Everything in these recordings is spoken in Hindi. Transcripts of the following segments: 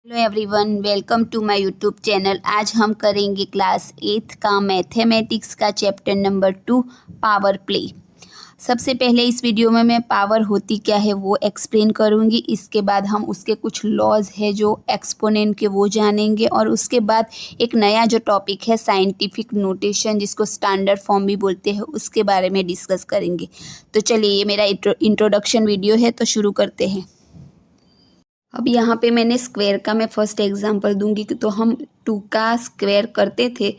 Hello everyone, welcome to my YouTube channel. आज हम करेंगे क्लास 8 का मैथमेटिक्स का चैप्टर नंबर 2 पावर प्ले। सबसे पहले इस वीडियो में मैं पावर होती क्या है वो एक्सप्लेन करूंगी। इसके बाद हम उसके कुछ लॉज है जो एक्सपोनेंट के वो जानेंगे और उसके बाद एक नया जो टॉपिक है साइंटिफिक नोटेशन जिसको स्टैंडर्ड फॉर्म भी बोलते हैं उसके बारे में डिस्कस करेंगे। तो चलिए, ये मेरा इंट्रोडक्शन वीडियो है तो शुरू करते हैं। अब यहाँ पे मैंने स्क्वायर का मैं फर्स्ट एग्जांपल दूंगी कि तो हम 2 का स्क्वायर करते थे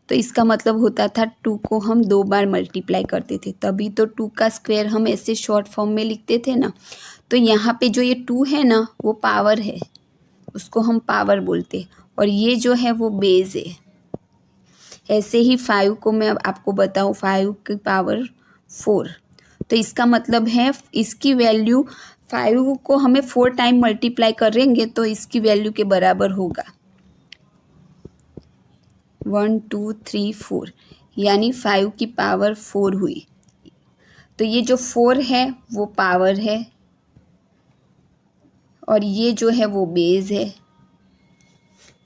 तो इसका मतलब होता था 2 को हम 2 बार मल्टीप्लाई करते थे, तभी तो 2 का स्क्वायर हम ऐसे शॉर्ट फॉर्म में लिखते थे ना। तो यहाँ पे जो ये 2 है ना वो पावर है, उसको हम पावर बोलते हैं, और ये जो है वो बेस है। ऐसे ही 5 को मैं अब आपको बताऊँ, 5 की पावर 4, तो इसका मतलब है इसकी वैल्यू 5 को हमें 4 टाइम मल्टीप्लाई करेंगे तो इसकी वैल्यू के बराबर होगा 1 2 3 4, यानी 5 की पावर 4 हुई। तो ये जो 4 है वो पावर है और ये जो है वो बेस है।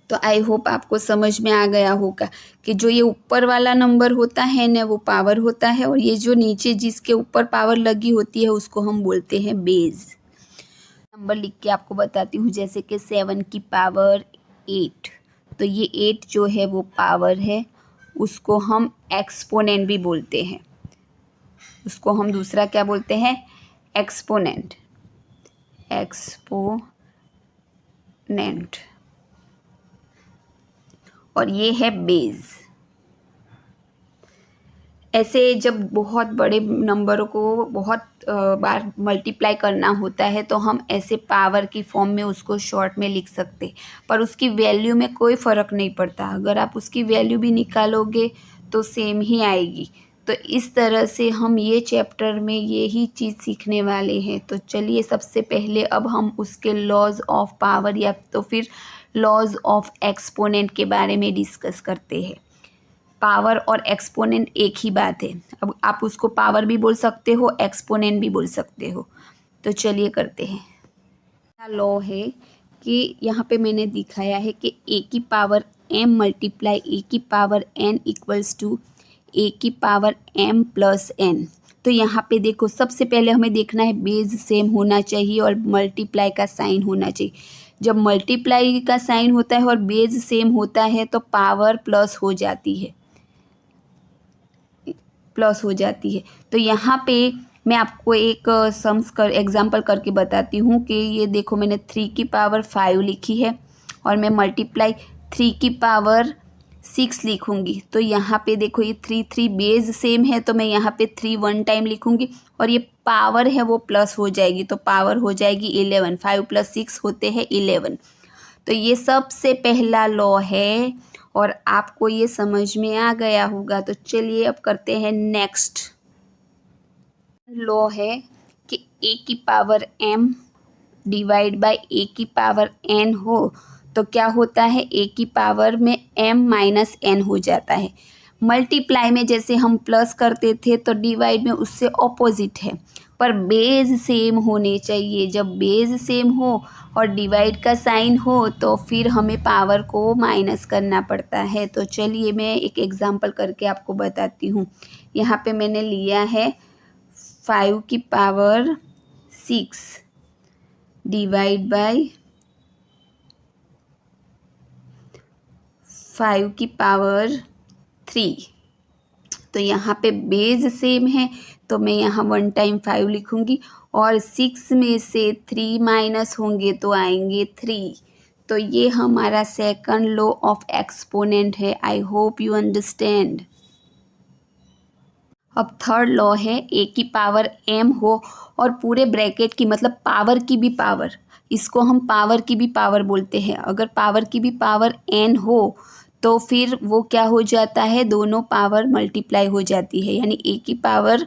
तो आई होप आपको समझ में आ गया होगा कि जो ये ऊपर वाला नंबर होता है ना वो पावर होता है, और ये जो नीचे जिसके ऊपर पावर लगी होती है उसको हम बोलते हैं बेस। नंबर लिख के आपको बताती हूँ, जैसे कि 7 की पावर 8, तो ये 8 जो है वो पावर है, उसको हम एक्सपोनेंट भी बोलते हैं। उसको हम दूसरा क्या बोलते हैं? एक्सपोनेंट। एक्सपोनेंट। और ये है बेस। ऐसे जब बहुत बड़े नंबरों को बहुत बार मल्टीप्लाई करना होता है तो हम ऐसे पावर की फॉर्म में उसको शॉर्ट में लिख सकते, पर उसकी वैल्यू में कोई फ़र्क नहीं पड़ता। अगर आप उसकी वैल्यू भी निकालोगे तो सेम ही आएगी। तो इस तरह से हम ये चैप्टर में यही चीज़ सीखने वाले हैं। तो चलिए, सबसे पहले अब हम उसके लॉज ऑफ पावर या तो फिर लॉज ऑफ एक्सपोनेंट के बारे में डिस्कस करते हैं। पावर और एक्सपोनेंट एक ही बात है। अब आप उसको पावर भी बोल सकते हो, एक्सपोनेंट भी बोल सकते हो। तो चलिए करते हैं। लॉ है कि यहाँ पे मैंने दिखाया है कि ए की पावर m मल्टीप्लाई ए की पावर n इक्वल्स टू ए की पावर m प्लस n। तो यहाँ पे देखो, सबसे पहले हमें देखना है बेस सेम होना चाहिए और मल्टीप्लाई का साइन होना चाहिए। जब मल्टीप्लाई का साइन होता है और बेस सेम होता है तो पावर प्लस हो जाती है, प्लस हो जाती है। तो यहाँ पे मैं आपको एक एग्जांपल करके बताती हूँ कि ये देखो, मैंने 3 की पावर 5 लिखी है और मैं मल्टीप्लाई 3 की पावर 6 लिखूँगी। तो यहाँ पे देखो, ये 3 बेस सेम है तो मैं यहाँ पे 3 1 टाइम लिखूँगी और ये पावर है वो प्लस हो जाएगी, तो पावर हो जाएगी 11। 5 + 6 होते हैं 11। तो ये सबसे पहला लॉ है और आपको ये समझ में आ गया होगा। तो चलिए अब करते हैं नेक्स्ट। लॉ है कि ए की पावर m डिवाइड बाय ए की पावर n हो तो क्या होता है, ए की पावर में m माइनस n हो जाता है। मल्टीप्लाई में जैसे हम प्लस करते थे तो डिवाइड में उससे ऑपोजिट है, पर बेस सेम होने चाहिए। जब बेस सेम हो और डिवाइड का साइन हो तो फिर हमें पावर को माइनस करना पड़ता है। तो चलिए मैं एक एग्जांपल करके आपको बताती हूँ। यहाँ पे मैंने लिया है 5 की पावर 6 डिवाइड बाय 5 की पावर 3। तो यहाँ पे बेस सेम है तो मैं यहाँ 1 टाइम 5 लिखूँगी और 6 में से 3 माइनस होंगे तो आएंगे 3। तो ये हमारा सेकंड लॉ ऑफ एक्सपोनेंट है। I hope you understand. अब थर्ड लॉ है ए की पावर m हो और पूरे ब्रैकेट की, मतलब पावर की भी पावर, इसको हम पावर की भी पावर बोलते हैं। अगर पावर की भी पावर n हो तो फिर वो क्या हो जाता है, दोनों पावर मल्टीप्लाई हो जाती है, यानी ए की पावर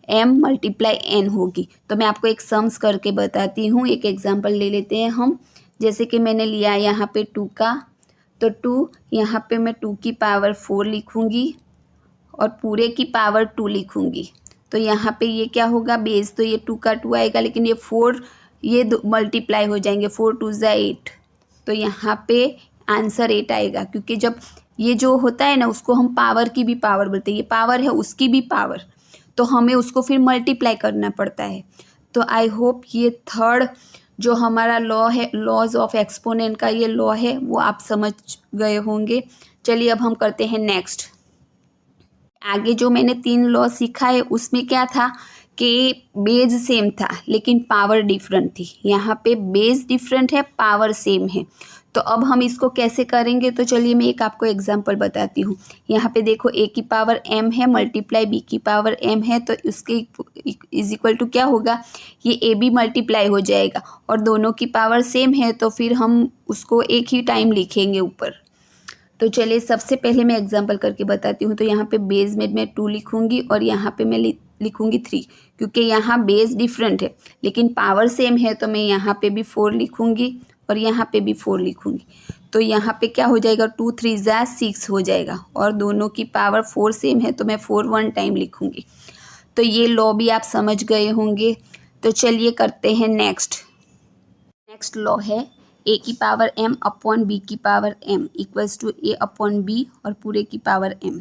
m मल्टीप्लाई n होगी। तो मैं आपको एक सम्स करके बताती हूँ। एक एग्जांपल ले लेते हैं हम। जैसे कि मैंने लिया यहाँ पे 2 का, तो 2 यहाँ पे मैं 2 की पावर 4 लिखूँगी और पूरे की पावर 2 लिखूँगी। तो यहाँ पे ये क्या होगा, बेस तो ये 2 का 2 आएगा, लेकिन ये 4 ये मल्टीप्लाई हो जाएंगे, 4 2 = 8। तो यहाँ पे आंसर 8 आएगा, क्योंकि जब ये जो होता है ना उसको हम पावर की भी पावर बोलते हैं, ये पावर है उसकी भी पावर, तो हमें उसको फिर मल्टीप्लाई करना पड़ता है। तो आई होप ये थर्ड जो हमारा लॉ है, लॉज ऑफ एक्सपोनेंट का ये लॉ है, वो आप समझ गए होंगे। चलिए अब हम करते हैं नेक्स्ट। आगे जो मैंने 3 लॉ सीखा है उसमें क्या था कि बेस सेम था लेकिन पावर डिफरेंट थी। यहाँ पे बेस डिफरेंट है, पावर सेम है। तो अब हम इसको कैसे करेंगे, तो चलिए मैं एक आपको एग्जांपल बताती हूँ। यहाँ पे देखो a की पावर m है मल्टीप्लाई b की पावर m है, तो इसके इज इक्वल टू क्या होगा, ये a b मल्टीप्लाई हो जाएगा और दोनों की पावर सेम है, तो फिर हम उसको एक ही टाइम लिखेंगे ऊपर। तो चलिए सबसे पहले मैं एग्जांपल करके बताती हूँ। तो यहाँ पे बेस में मैं 2 लिखूँगी और यहाँ पे मैं लिखूँगी 3, क्योंकि यहाँ बेस डिफरेंट है लेकिन पावर सेम है, तो मैं यहाँ पे भी 4 लिखूँगी और यहाँ पे भी 4 लिखूँगी। तो यहाँ पे क्या हो जाएगा, 2 3 जा 6 हो जाएगा और दोनों की पावर 4 सेम है, तो मैं 4 1 टाइम लिखूँगी। तो ये लॉ भी आप समझ गए होंगे। तो चलिए करते हैं नेक्स्ट लॉ है a की पावर m अपॉन b की power m equals to a upon b और पूरे की पावर m।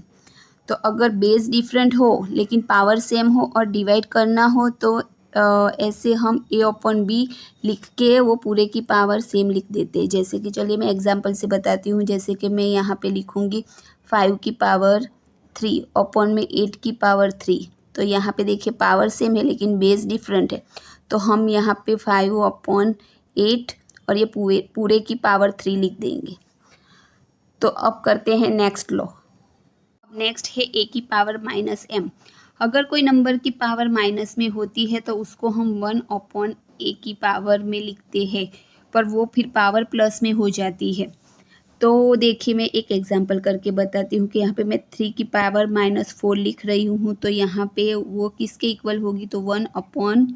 तो अगर बेस डिफरेंट हो लेकिन पावर सेम हो और डिवाइड करना हो तो ऐसे हम a अपॉन b लिख के वो पूरे की पावर सेम लिख देते हैं। जैसे कि चलिए मैं एग्जांपल से बताती हूँ। जैसे कि मैं यहाँ पे लिखूँगी 5 की पावर 3 अपॉन में 8 की पावर 3। तो यहाँ पे देखिए पावर सेम है लेकिन बेस डिफरेंट है, तो हम यहाँ पे 5 अपॉन 8 और ये पूरे की पावर 3 लिख देंगे। तो अब करते हैं नेक्स्ट लॉ। नेक्स्ट है a की पावर माइनस m। अगर कोई नंबर की पावर माइनस में होती है तो उसको हम 1 अपॉन a की पावर में लिखते हैं, पर वो फिर पावर प्लस में हो जाती है। तो देखिए मैं एक एग्जांपल करके बताती हूँ कि यहाँ पे मैं 3 की पावर माइनस 4 लिख रही हूँ, तो यहाँ पे वो किसके इक्वल होगी, तो 1 अपॉन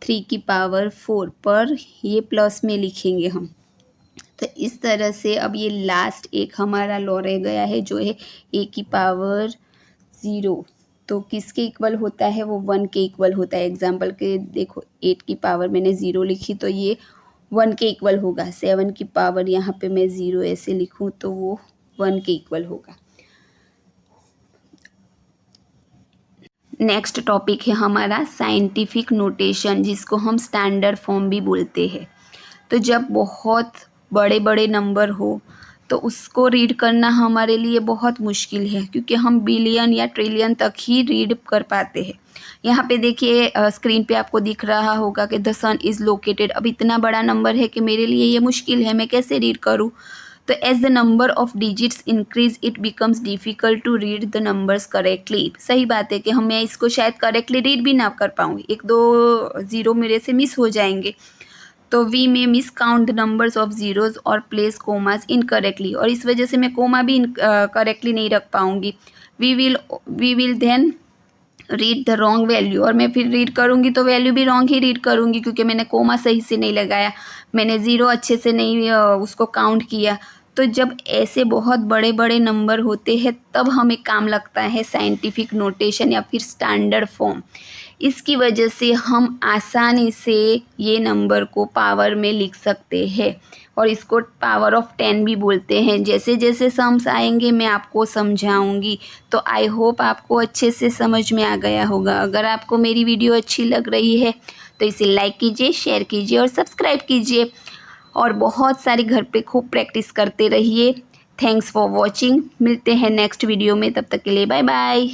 3 की पावर 4 पर ये प्लस में लिखेंगे हम। तो इस तरह से अब ये लास्ट एक हमारा लॉ रह गया है जो है a की पावर 0। तो किसके इक्वल होता है, वो 1 के इक्वल होता है। एग्जांपल के देखो 8 की पावर मैंने 0 लिखी तो ये 1 के इक्वल होगा। 7 की पावर यहाँ पे मैं 0 ऐसे लिखूँ तो वो 1 के इक्वल होगा। नेक्स्ट टॉपिक है हमारा साइंटिफिक नोटेशन, जिसको हम स्टैंडर्ड फॉर्म भी बोलते हैं। तो जब बहुत बड़े बड़े नंबर हो तो उसको रीड करना हमारे लिए बहुत मुश्किल है, क्योंकि हम बिलियन या ट्रिलियन तक ही रीड कर पाते हैं। यहाँ पे देखिए स्क्रीन पे आपको दिख रहा होगा कि द सन इज़ लोकेटेड। अब इतना बड़ा नंबर है कि मेरे लिए ये मुश्किल है, मैं कैसे रीड करूँ। तो as the number of digits increase it becomes difficult to read the numbers correctly. सही बात है कि मैं इसको शायद करेक्टली रीड भी ना कर पाऊँगी, 1-2 ज़ीरो मेरे से मिस हो जाएंगे। तो वी में miss count the numbers of zeros और प्लेस कोमास इनकरेक्टली, और इस वजह से मैं कोमा भी करेक्टली नहीं रख पाऊँगी। We will then read the wrong value, और मैं फिर रीड करूँगी तो वैल्यू भी रॉन्ग ही रीड करूँगी, क्योंकि मैंने कोमा सही से नहीं लगाया, मैंने ज़ीरो अच्छे से नहीं उसको काउंट किया। तो जब ऐसे बहुत बड़े बड़े नंबर होते हैं तब हमें काम लगता है साइंटिफिक नोटेशन या फिर स्टैंडर्ड फॉर्म। इसकी वजह से हम आसानी से ये नंबर को पावर में लिख सकते हैं, और इसको पावर ऑफ 10 भी बोलते हैं। जैसे जैसे सम्स आएंगे मैं आपको समझाऊंगी। तो आई होप आपको अच्छे से समझ में आ गया होगा। अगर आपको मेरी वीडियो अच्छी लग रही है तो इसे लाइक कीजिए, शेयर कीजिए और सब्सक्राइब कीजिए, और बहुत सारी घर पे खूब प्रैक्टिस करते रहिए। Thanks for watching. मिलते हैं नेक्स्ट वीडियो में, तब तक के लिए बाय बाय।